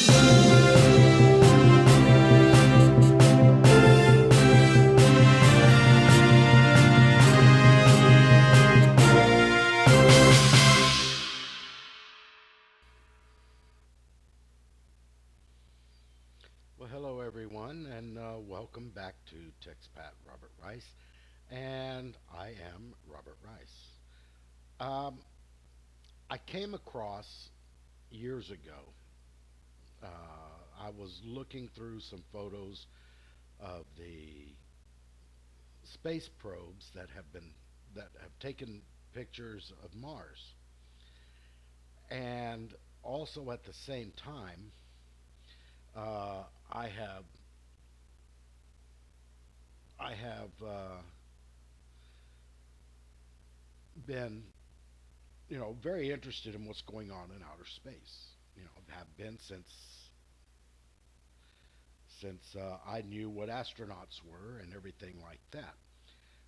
Well, hello everyone, and welcome back to TextPat Robert Rice. And I am Robert Rice. Um, I came across years ago. I was looking through some photos of the space probes that have taken pictures of Mars, and also at the same time, I have I have been very interested in what's going on in outer space. Have been since I knew what astronauts were and everything like that.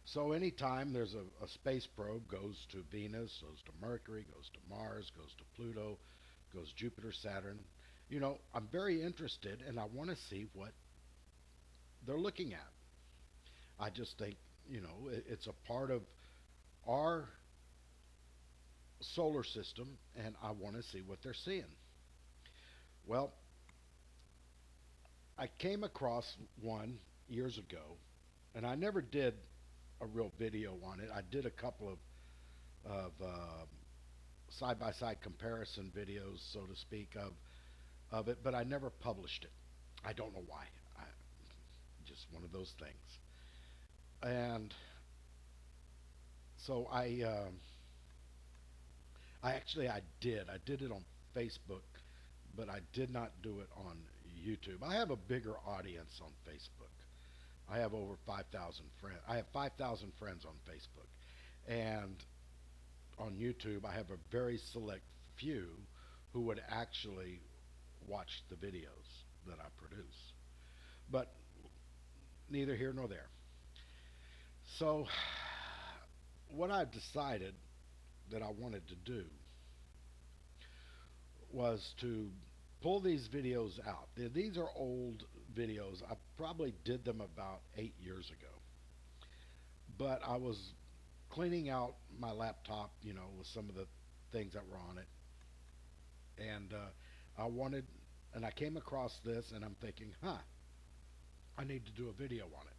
So anytime there's a space probe goes to Venus, goes to Mercury, goes to Mars, goes to Pluto, goes Jupiter, Saturn, I'm very interested and I want to see what they're looking at. I just think, it's a part of our solar system and I want to see what they're seeing. Well, I came across one years ago, and I never did a real video on it. I did a couple of side by side comparison videos, so to speak, of it, but I never published it. I don't know why. Just one of those things. And so I did. I did it on Facebook, but I did not do it on YouTube. I have a bigger audience on Facebook. I have over 5,000 friends. I have 5,000 friends on Facebook. And on YouTube, I have a very select few who would actually watch the videos that I produce. But neither here nor there. So, what I decided that I wanted to do was to pull these videos out. These are old videos. I probably did them about 8 years ago. But I was cleaning out my laptop, with some of the things that were on it. And I wanted, and I came across this and I'm thinking, I need to do a video on it.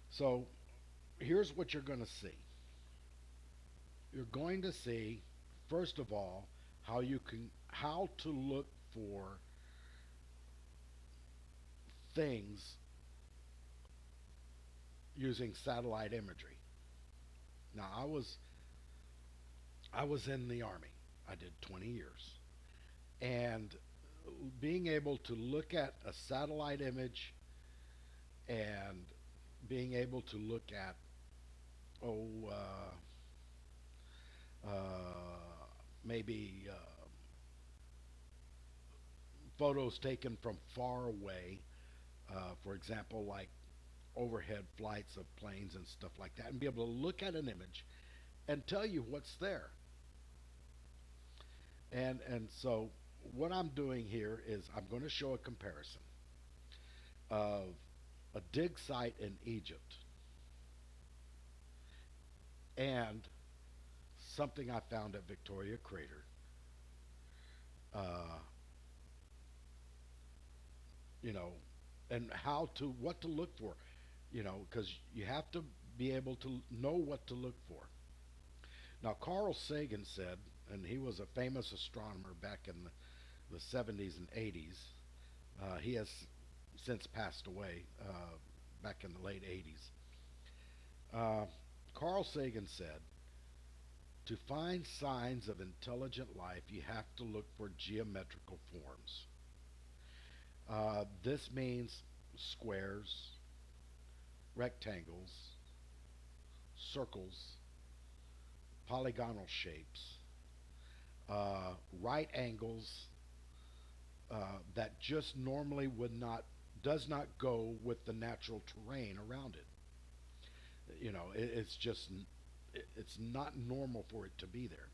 So here's what you're going to see. You're going to see, first of all, how to look for things using satellite imagery. Now, I was in the army. I did 20 years. And being able to look at a satellite image and being able to look at oh maybe photos taken from far away, for example, like overhead flights of planes and stuff like that, and be able to look at an image and tell you what's there. And so what I'm doing here is I'm going to show a comparison of a dig site in Egypt and something I found at Victoria Crater. Uh, you know, and what to look for, because you have to be able to know what to look for. Now, Carl Sagan said, and he was a famous astronomer back in the 70s and 80s. He has since passed away back in the late 80s. Uh, Carl Sagan said, to find signs of intelligent life, you have to look for geometrical forms. This means squares, rectangles, circles, polygonal shapes, right angles that just normally does not go with the natural terrain around it. It's not normal for it to be there.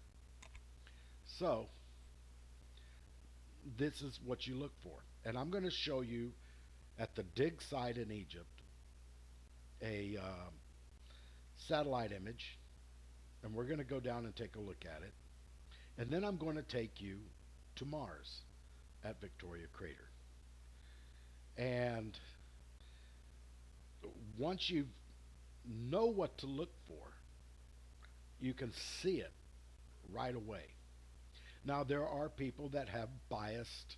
So this is what you look for. And I'm going to show you at the dig site in Egypt a satellite image, and we're going to go down and take a look at it. And then I'm going to take you to Mars at Victoria Crater. And once you know what to look for, you can see it right away. Now, there are people that have biased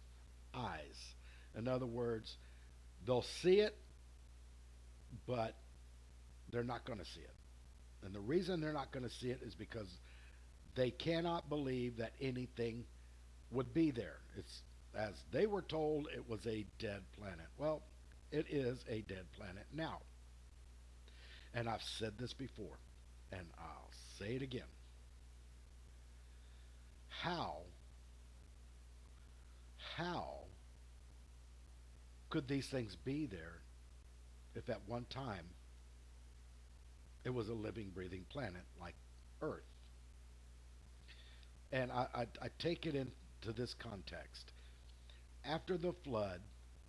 eyes. In other words, they'll see it, but they're not going to see it. And the reason they're not going to see it is because they cannot believe that anything would be there. It's as they were told it was a dead planet. Well, it is a dead planet now. And I've said this before, and I'll say it again. How, how could these things be there if at one time it was a living, breathing planet like Earth? And I take it into this context. After the flood,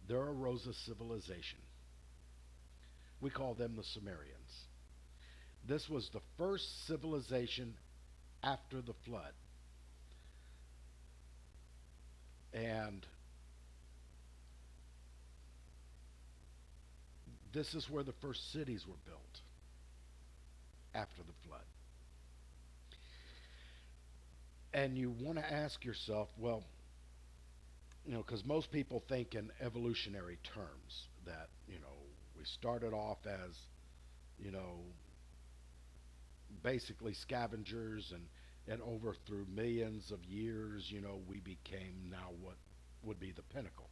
there arose a civilization. We call them the Sumerians. This was the first civilization after the flood. And this is where the first cities were built after the flood. And you want to ask yourself, well, because most people think in evolutionary terms that, we started off as, you know, basically scavengers and over through millions of years, we became now what would be the pinnacle.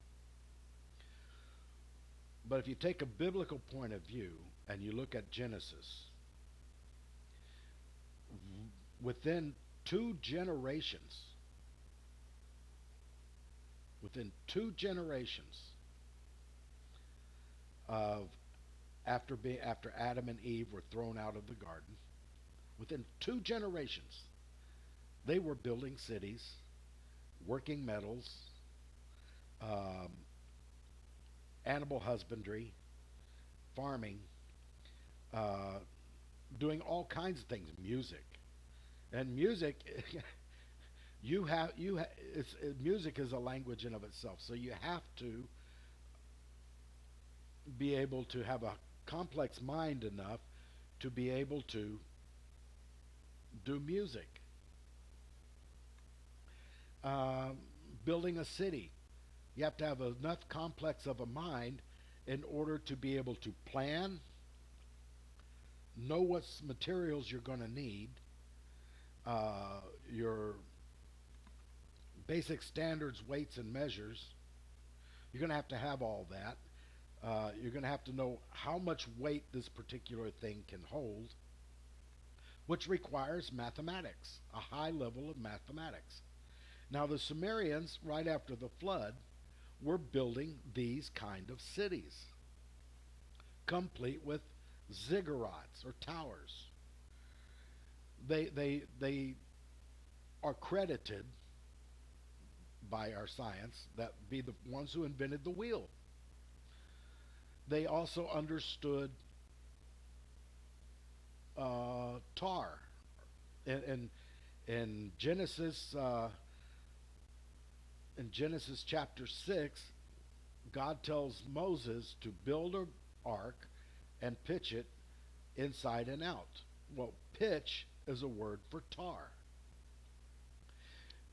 But if you take a biblical point of view and you look at Genesis, within two generations, of after Adam and Eve were thrown out of the garden, within 2 generations, they were building cities, working metals, um, animal husbandry, farming, uh, doing all kinds of things, music, and music. Music is a language in of itself, so you have to be able to have a complex mind enough to be able to do music. Um, Building a city, you have to have enough complex of a mind in order to be able to plan, know what materials you're going to need, your basic standards, weights, and measures. You're going to have all that. You're going to have to know how much weight this particular thing can hold, which requires mathematics, a high level of mathematics. Now, the Sumerians, right after the flood, were building these kind of cities, complete with ziggurats or towers. They are credited by our science that be the ones who invented the wheel. They also understood tar. In Genesis, in Genesis chapter 6, God tells Moses to build an ark and pitch it inside and out. Well, pitch is a word for tar.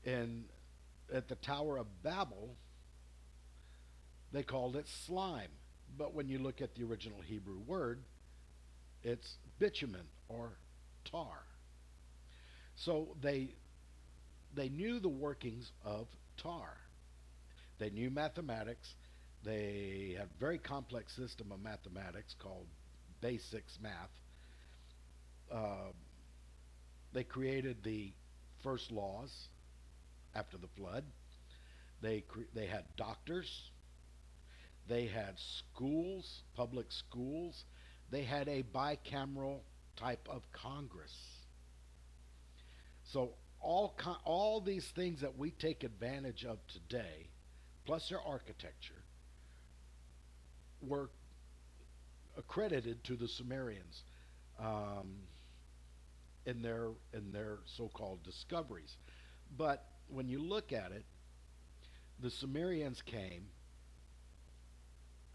And at the Tower of Babel, they called it slime. But when you look at the original Hebrew word, it's bitumen or tar. So they knew the workings of tar. They knew mathematics. They had a very complex system of mathematics called basics math. Uh, they created the first laws after the flood. They had doctors. They had schools, public schools. They had a bicameral type of Congress. So all these things that we take advantage of today plus their architecture, were accredited to the Sumerians um, in their so-called discoveries. But when you look at it, the Sumerians came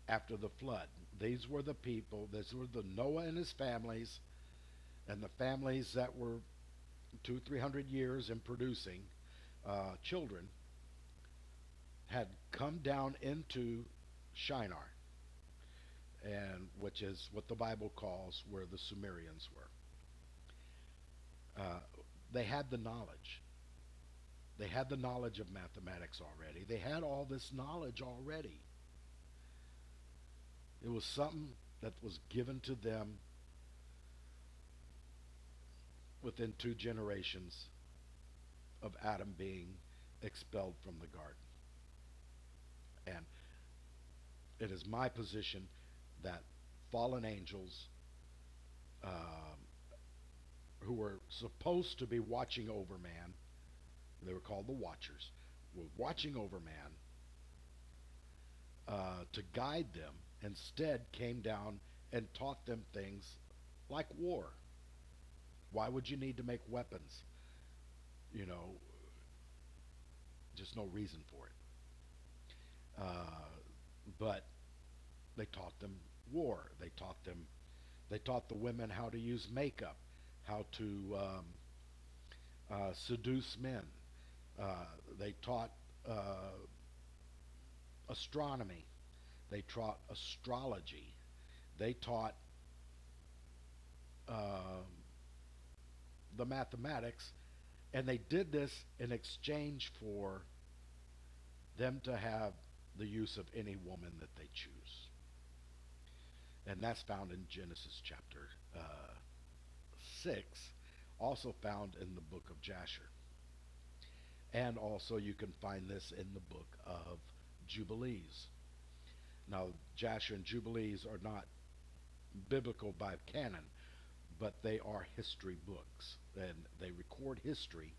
after the flood. These were the people. These were the Noah and his families, and the families that were 200-300 years in producing children had come down into Shinar, and which is what the Bible calls where the Sumerians were. Uh, they had the knowledge. They had the knowledge of mathematics already. They had all this knowledge already. It was something that was given to them within 2 generations of Adam being expelled from the garden. And it is my position that fallen angels, um, who were supposed to be watching over man, they were called the Watchers, were watching over man to guide them, instead came down and taught them things like war. Why would you need to make weapons? You know, just no reason for it. But they taught them war. They taught the women how to use makeup, how to seduce men. They taught astronomy. They taught astrology. They taught um, the mathematics, and they did this in exchange for them to have the use of any woman that they choose. And that's found in Genesis chapter 6, also found in the book of Jasher. And also you can find this in the book of Jubilees. Now, Jasher and Jubilees are not biblical by canon, but they are history books, and they record history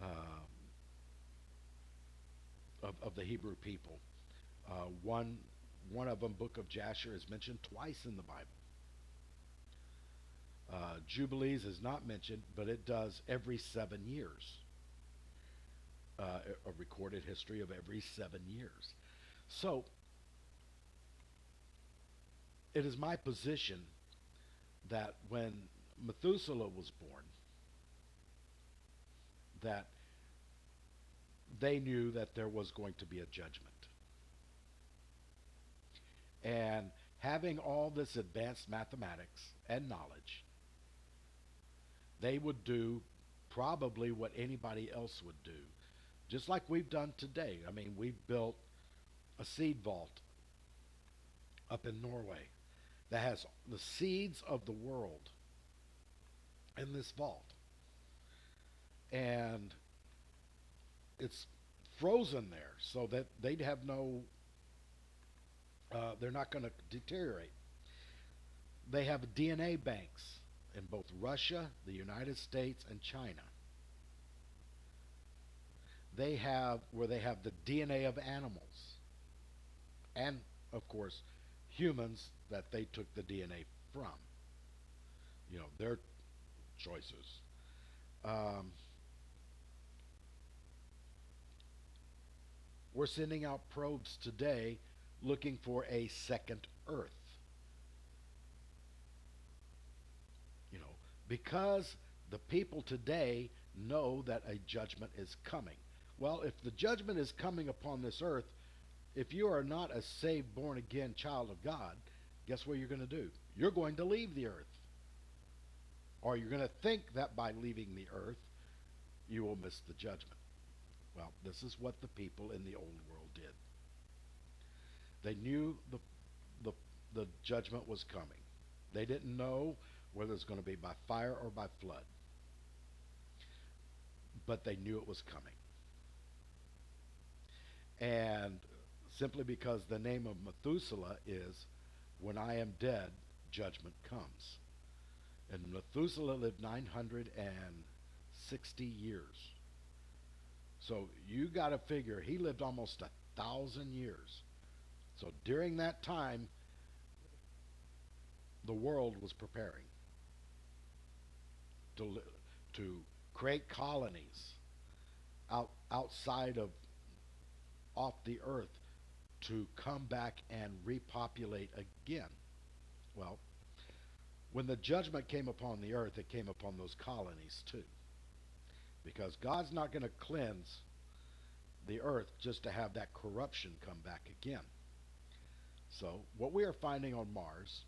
um, of the Hebrew people. One of them, Book of Jasher, is mentioned twice in the Bible. Jubilees is not mentioned, but it does every 7 years. A recorded history of every 7 years. So it is my position that when Methuselah was born, that they knew that there was going to be a judgment. And having all this advanced mathematics and knowledge, they would do probably what anybody else would do, just like we've done today. I mean, we've built a seed vault up in Norway that has the seeds of the world in this vault. And it's frozen there so that they'd have no, they're not going to deteriorate. They have DNA banks in both Russia, the United States, and China. They have where they have the DNA of animals and, of course, humans that they took the DNA from. Their choices. Um, we're sending out probes today looking for a second Earth. Because the people today know that a judgment is coming. Well, if the judgment is coming upon this earth, if you are not a saved, born again child of God, guess what you're going to do? You're going to leave the earth. Or you're going to think that by leaving the earth, you will miss the judgment. Well, this is what the people in the old world did. They knew the, the judgment was coming. They didn't know whether it's going to be by fire or by flood. But they knew it was coming. And simply because the name of Methuselah is, when I am dead, judgment comes. And Methuselah lived 960 years. So you got to figure he lived almost 1,000 years. So during that time, the world was preparing to to create colonies outside of off the earth to come back and repopulate again. Well, when the judgment came upon the earth, it came upon those colonies too, because God's not going to cleanse the earth just to have that corruption come back again. So, what we are finding on Mars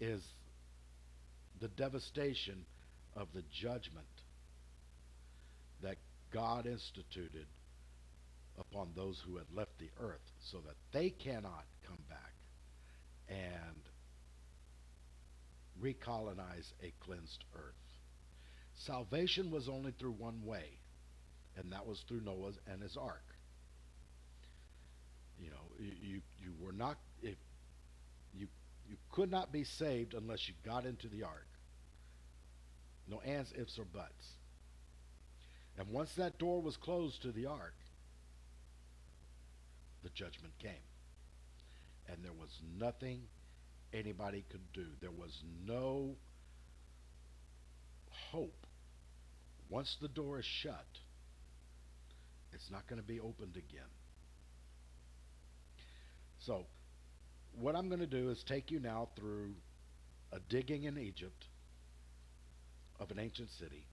is the devastation of the judgment that God instituted upon those who had left the earth so that they cannot come back and recolonize a cleansed earth. Salvation was only through one way, and that was through Noah and his ark. You know, you were not if you you could not be saved unless you got into the ark. No ands, ifs, or buts. And once that door was closed to the ark, the judgment came. And there was nothing anybody could do. There was no hope. Once the door is shut, it's not going to be opened again. So, what I'm going to do is take you now through a digging in Egypt of an ancient city,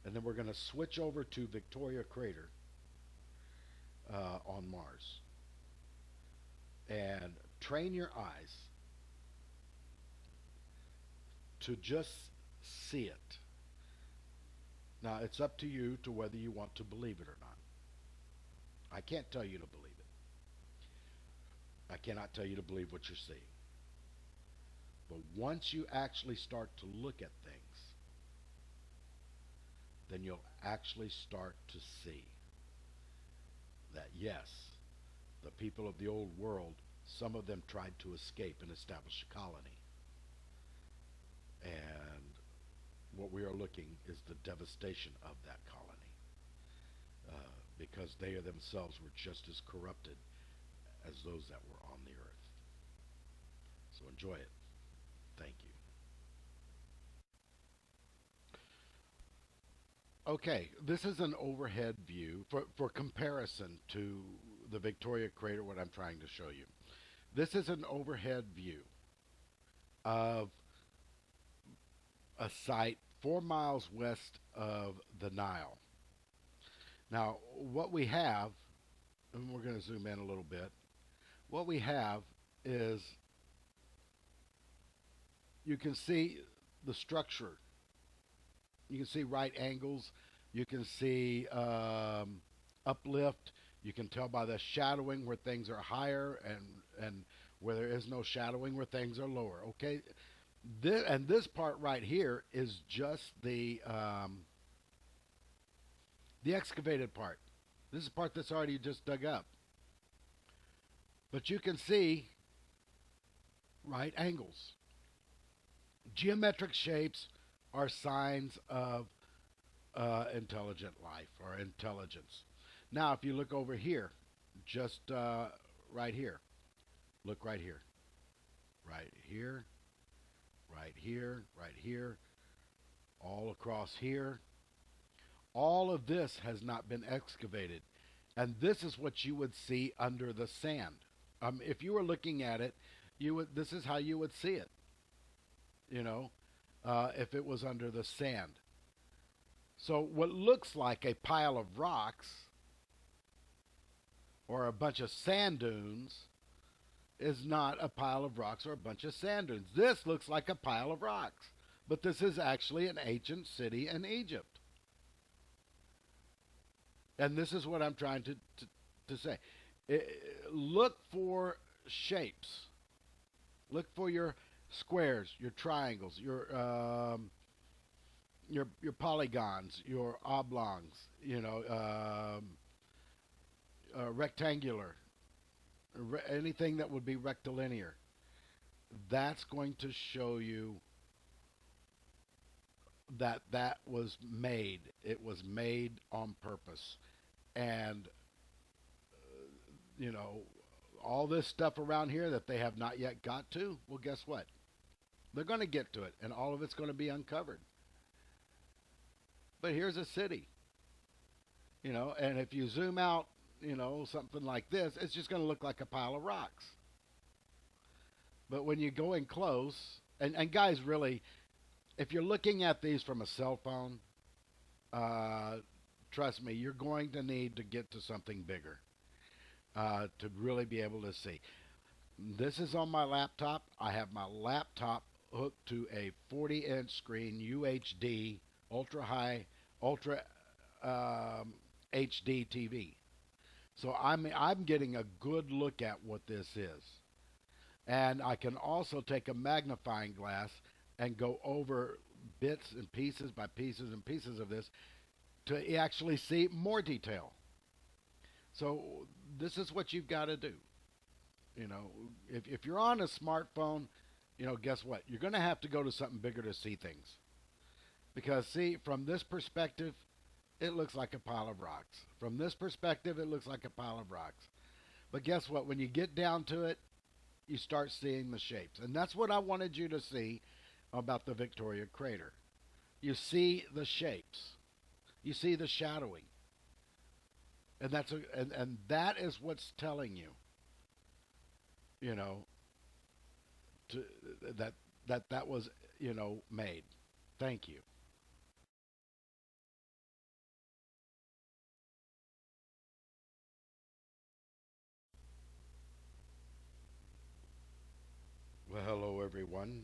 and then we're going to switch over to Victoria Crater on Mars and train your eyes to just see it. Now, it's up to you to whether you want to believe it or not. I can't tell you to believe it. I cannot tell you to believe what you're seeing. But once you actually start to look at things, then you'll actually start to see that yes, the people of the old world, some of them tried to escape and establish a colony. And what we are looking is the devastation of that colony, because they themselves were just as corrupted as those that were on the earth. So enjoy it. Thank you. Okay, this is an overhead view for comparison to the Victoria Crater, what I'm trying to show you. This is an overhead view of a site 4 miles west of the Nile. Now, what we have, and we're going to zoom in a little bit, what we have is you can see the structure. You can see right angles. You can see uplift. You can tell by the shadowing where things are higher and where there is no shadowing where things are lower. Okay, this part right here is just the excavated part. This is the part that's already just dug up. But you can see right angles. Geometric shapes are signs of intelligent life or intelligence. Now, if you look over here, just right here, look right here, right here, right here, right here, all across here. All of this has not been excavated. And this is what you would see under the sand. If you were looking at it, you would. This is how you would see it. You know, if it was under the sand. So what looks like a pile of rocks or a bunch of sand dunes is not a pile of rocks or a bunch of sand dunes. This looks like a pile of rocks, but this is actually an ancient city in Egypt. And this is what I'm trying to say. Look for shapes. Look for your squares, your triangles, your polygons, your oblongs. Rectangular, anything that would be rectilinear. That's going to show you that was made. It was made on purpose. And, you know, all this stuff around here that they have not yet got to, well, guess what? They're going to get to it, and all of it's going to be uncovered. But here's a city, and if you zoom out, something like this, it's just going to look like a pile of rocks. But when you go in close, and guys, really, if you're looking at these from a cell phone, uh, trust me, you're going to need to get to something bigger to really be able to see. This is on my laptop. I have my laptop hooked to a 40-inch screen, UHD, ultra high, ultra um, HD TV. So I'm getting a good look at what this is, and I can also take a magnifying glass and go over bits and pieces by pieces and pieces of this to actually see more detail. So this is what you've got to do. You know, if you're on a smartphone, guess what? You're going to have to go to something bigger to see things. Because, see, from this perspective, it looks like a pile of rocks. From this perspective, it looks like a pile of rocks. But guess what? When you get down to it, you start seeing the shapes. And that's what I wanted you to see about the Victoria crater. You see the shapes. You see the shadowing. And that is what's telling you, you know, to, that that was, made. Thank you. Well, hello everyone.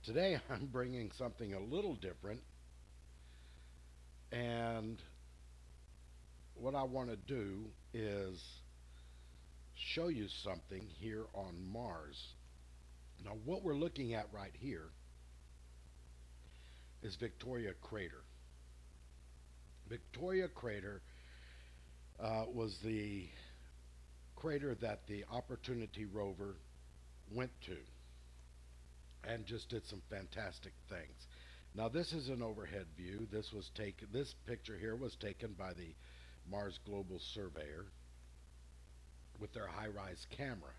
Today I'm bringing something a little different, and what I want to do is show you something here on Mars. Now, what we're looking at right here is Victoria Crater. Victoria Crater was the crater that the Opportunity rover went to and just did some fantastic things. Now, this is an overhead view. This picture here was taken by the Mars Global Surveyor with their high-rise camera.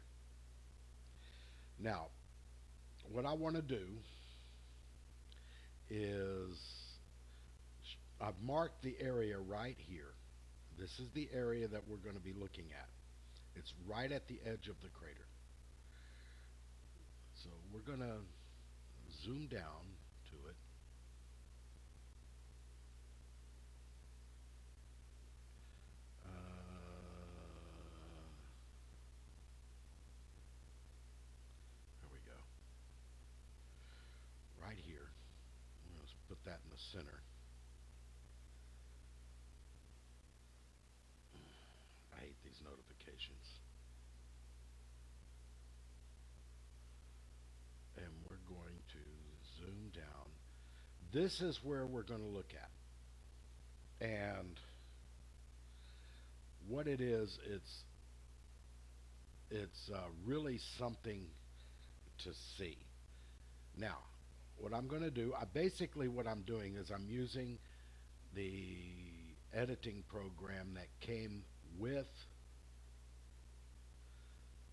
Now, what I want to do is I've marked the area right here. This is the area that we're going to be looking at. It's right at the edge of the crater. So we're going to zoom down to it. There we go. Right here. Let's put that in the center. I hate these notifications. And we're going to zoom down. This is where we're going to look at. And what it is, it's really something to see. Now, what I'm going to do, what I'm doing is I'm using the editing program that came with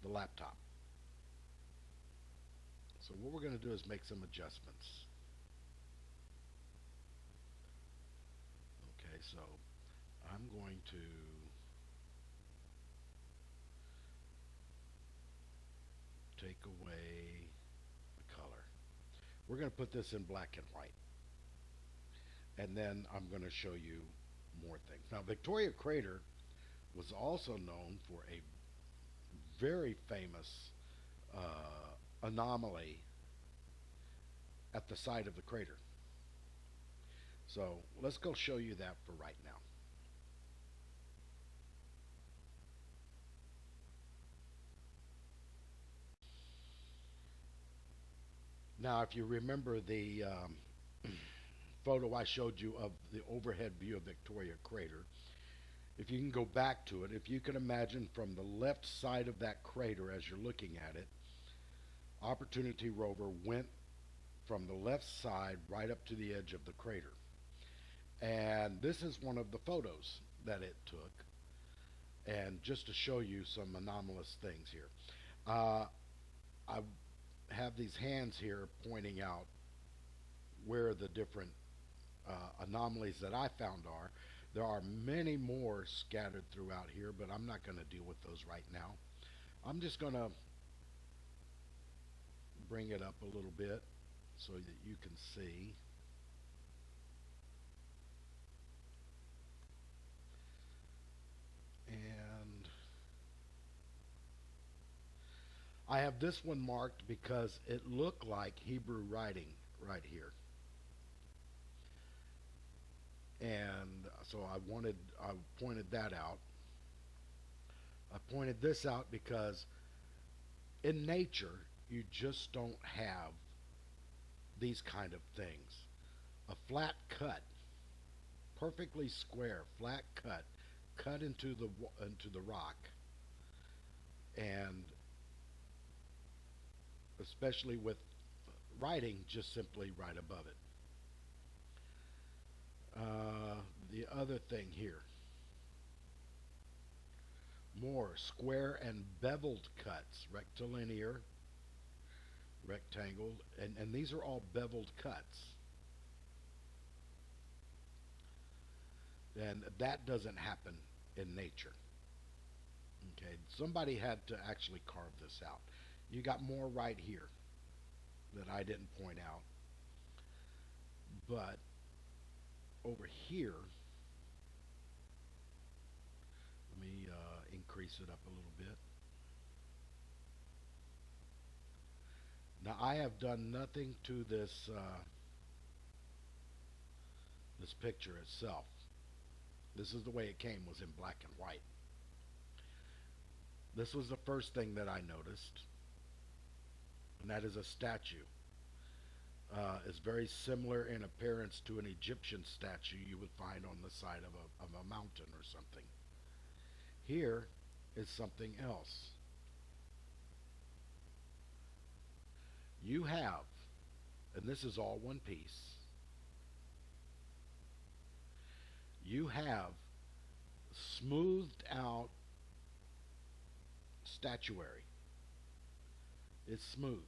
the laptop. So what we're going to do is make some adjustments. Okay, so I'm going to take away the color. We're going to put this in black and white. And then I'm going to show you more things. Now, Victoria Crater was also known for a very famous anomaly at the side of the crater. So let's go show you that for right now. Now, if you remember the photo I showed you of the overhead view of Victoria Crater, if you can go back to it, if you can imagine from the left side of that crater as you're looking at it, Opportunity rover went from the left side right up to the edge of the crater. And this is one of the photos that it took, and just to show you some anomalous things here. Uh, I have these hands here pointing out where the different anomalies that I found are. There are many more scattered throughout here, but I'm not going to deal with those right now. I'm just going to bring it up a little bit so that you can see. And I have this one marked because it looked like Hebrew writing right here. And so I pointed that out. I pointed this out because in nature, you just don't have these kind of things. A flat cut, perfectly square, flat cut, cut into the rock, and especially with writing just simply right above it. The other thing here, more square and beveled cuts, rectilinear, rectangle, and these are all beveled cuts. And that doesn't happen in nature. Okay, somebody had to actually carve this out. You got more right here that I didn't point out, but over here, let me increase it up a little bit. Now I have done nothing to this picture itself. This is the way it came, was in black and white. This was the first thing that I noticed, and that is a statue. It's very similar in appearance to an Egyptian statue you would find on the side of a mountain or something. Here is something else. You have, and this is all one piece, you have smoothed out statuary. It's smooth.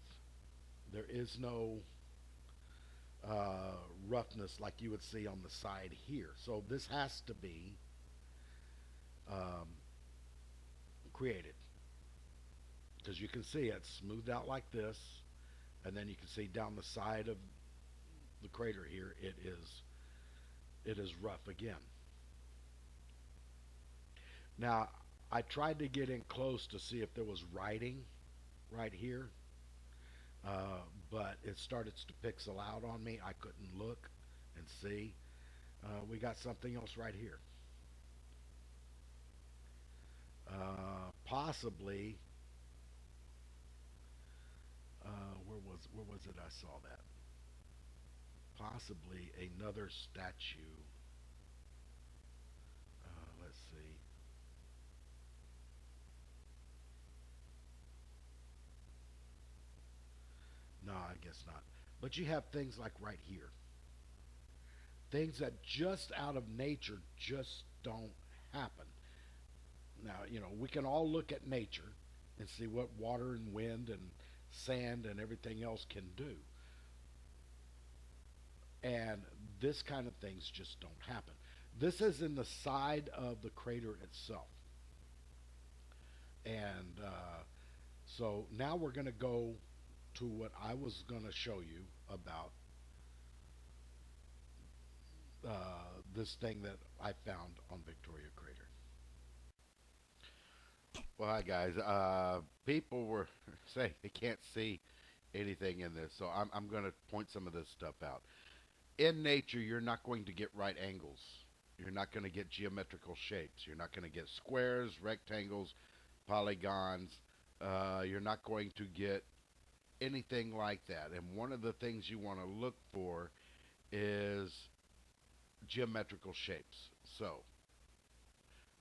There is no roughness like you would see on the side here. So this has to be um, created, because you can see it's smoothed out like this, and then you can see down the side of the crater here it is rough again. Now I tried to get in close to see if there was writing right here, uh, but it started to pixel out on me. I couldn't look and see. We got something else right here. Possibly, where was it? I saw that. Possibly another statue. Let's see. No, I guess not. But you have things like right here, things that just out of nature just don't happen. Now, we can all look at nature and see what water and wind and sand and everything else can do. And this kind of things just don't happen. This is in the side of the crater itself. And so now we're going to go to what I was going to show you about this thing that I found on Victoria Crater. Well, hi guys. People were saying they can't see anything in this, so I'm going to point some of this stuff out. In nature, you're not going to get right angles. You're not going to get geometrical shapes. You're not going to get squares, rectangles, polygons. You're not going to get anything like that. And one of the things you want to look for is geometrical shapes. So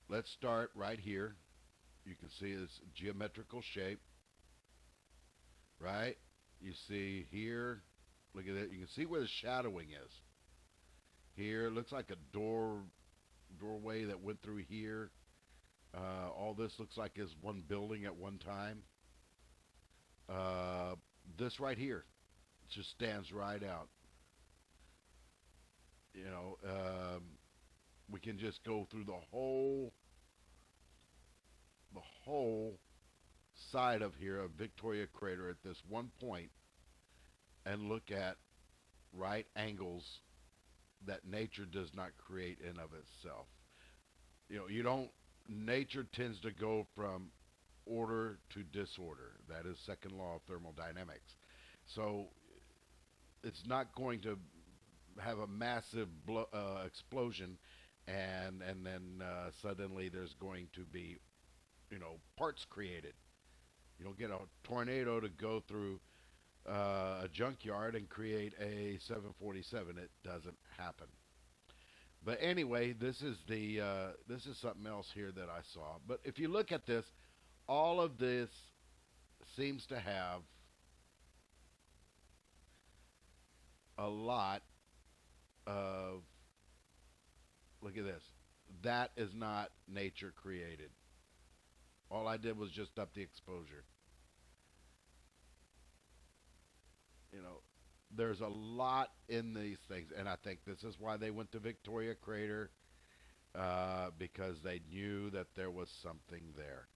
let's start right here. You can see this geometrical shape, right? You see here, look at it. You can see where the shadowing is. Here, it looks like a door doorway that went through here. All this looks like is one building at one time. Uh, this right here just stands right out. You know, we can just go through the whole side of here of Victoria Crater at this one point and look at right angles that nature does not create in of itself. You know, you don't. Nature tends to go from order to disorder. That is second law of thermodynamics. So it's not going to have a massive explosion, and then suddenly there's going to be parts created. You don't get a tornado to go through a junkyard and create a 747. It doesn't happen. But anyway, this is something else here that I saw. But if you look at this, all of this seems to have a lot of. Look at this. That is not nature created. All I did was just up the exposure. You know, there's a lot in these things, and I think this is why they went to Victoria Crater because they knew that there was something there.